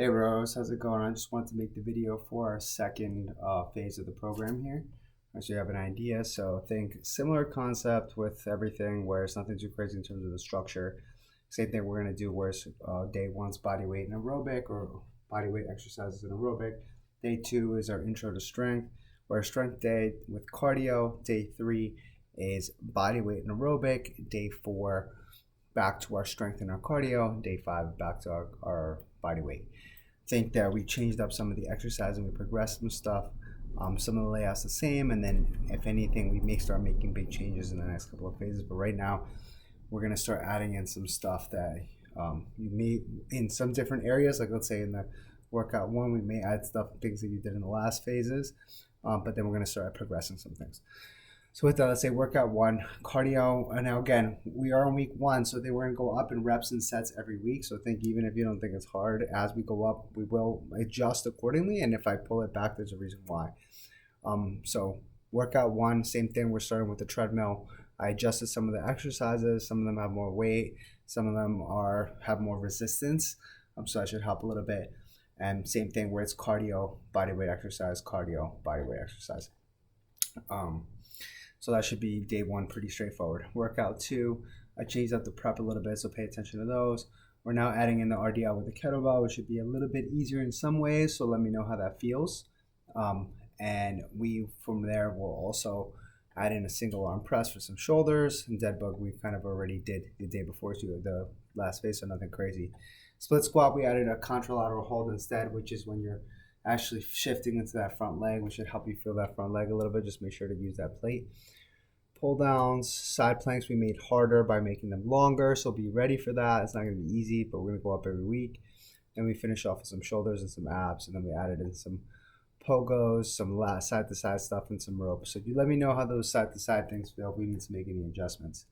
Hey Rose, how's it going? I just wanted to make the video for our second phase of the program here. So you have an idea. So think similar concept with everything where it's nothing too crazy in terms of the structure. Same thing we're going to do where it's day one's body weight and aerobic or body weight exercises and aerobic. Day two is our intro to strength or our strength day with cardio. Day three is body weight and aerobic. Day four, back to our strength and our cardio. Day five, back to our body weight. Think that we changed up some of the exercise and we progressed some stuff. Some of the layouts the same, and then if anything, we may start making big changes in the next couple of phases. But right now, we're gonna start adding in some stuff that you may in some different areas. Like let's say in the workout one, we may add stuff, things that you did in the last phases, but then we're gonna start progressing some things. So with that, let's say workout one, cardio. And now again, we are on week one, so we're gonna go up in reps and sets every week. So think even if you don't think it's hard, as we go up, we will adjust accordingly. And if I pull it back, there's a reason why. So workout one, same thing. We're starting with the treadmill. I adjusted some of the exercises. Some of them have more weight. Some of them have more resistance. So that should help a little bit. And same thing where it's cardio, body weight exercise, cardio, body weight exercise. So that should be day one, pretty straightforward. Workout two, I changed up the prep a little bit, so pay attention to those. We're now adding in the RDL with the kettlebell, which should be a little bit easier in some ways, so let me know how that feels. And we, from there, will also add in a single arm press for some shoulders. And dead bug, we kind of already did the day before, so the last phase, so nothing crazy. Split squat, we added a contralateral hold instead, which is when you're actually shifting into that front leg, which should help you feel that front leg a little bit. Just make sure to use that plate. Pull downs, side planks we made harder by making them longer, so be ready for that. It's not going to be easy, but we're going to go up every week. Then we finish off with some shoulders and some abs, and then we added in some pogos, some side-to-side stuff, and some ropes. So you let me know how those side-to-side things feel if we need to make any adjustments.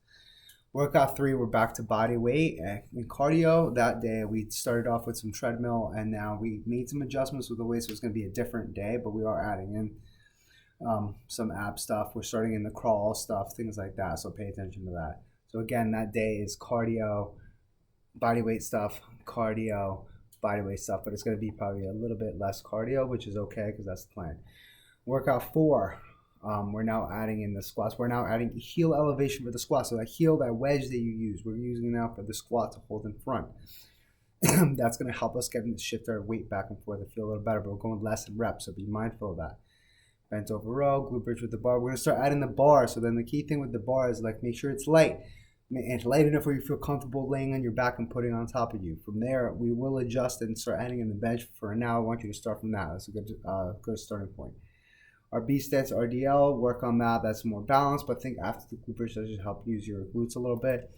Workout three, we're back to body weight and cardio. That day we started off with some treadmill, and now we made some adjustments with the weight, so it's going to be a different day, but we are adding in some ab stuff. We're starting in the crawl stuff, things like that, so pay attention to that. So again, that day is cardio, body weight stuff, cardio, body weight stuff, but it's going to be probably a little bit less cardio, which is okay because that's the plan. Workout four, we're now adding in the squats. We're now adding heel elevation for the squat. So that heel, that wedge that you use, we're using now for the squat to hold in front. That's going to help us get to shift our weight back and forth and feel a little better, but we're going less in reps, so be mindful of that. Bent over row, glute bridge with the bar. We're going to start adding the bar. So then the key thing with the bar is like make sure it's light. And it's light enough where you feel comfortable laying on your back and putting it on top of you. From there, we will adjust and start adding in the bench. For now, I want you to start from that. That's a good starting point. Our B stance RDL, work on that. That's more balanced, but I think after the glute bridge, that should help use your glutes a little bit.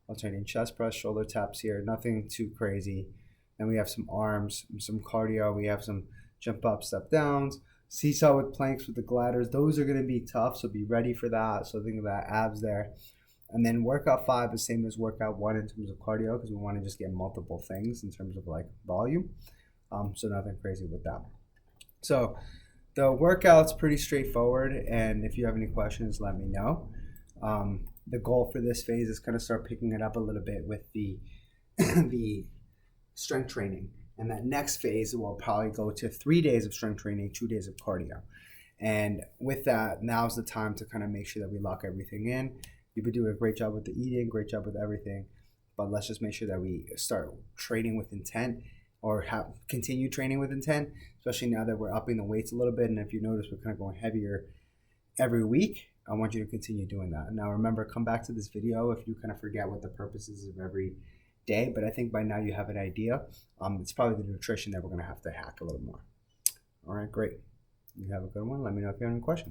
Alternating chest press, shoulder taps here. Nothing too crazy. Then we have some arms, some cardio. We have some jump up, step downs. Seesaw with planks with the gliders, those are going to be tough, so be ready for that. So think of that, abs there. And then workout five is same as workout one in terms of cardio because we want to just get multiple things in terms of like volume. So nothing crazy with that. So the workout's pretty straightforward, and if you have any questions, let me know. The goal for this phase is kind of start picking it up a little bit with the the strength training. And that next phase will probably go to 3 days of strength training, 2 days of cardio. And with that, now's the time to kind of make sure that we lock everything in. You've been doing a great job with the eating, great job with everything. But let's just make sure that we start training with intent or continue training with intent, especially now that we're upping the weights a little bit. And if you notice, we're kind of going heavier every week. I want you to continue doing that. Now, remember, come back to this video if you kind of forget what the purpose is of every day, but I think by now you have an idea. It's probably the nutrition that we're going to have to hack a little more. All right, great. You have a good one. Let me know if you have any questions.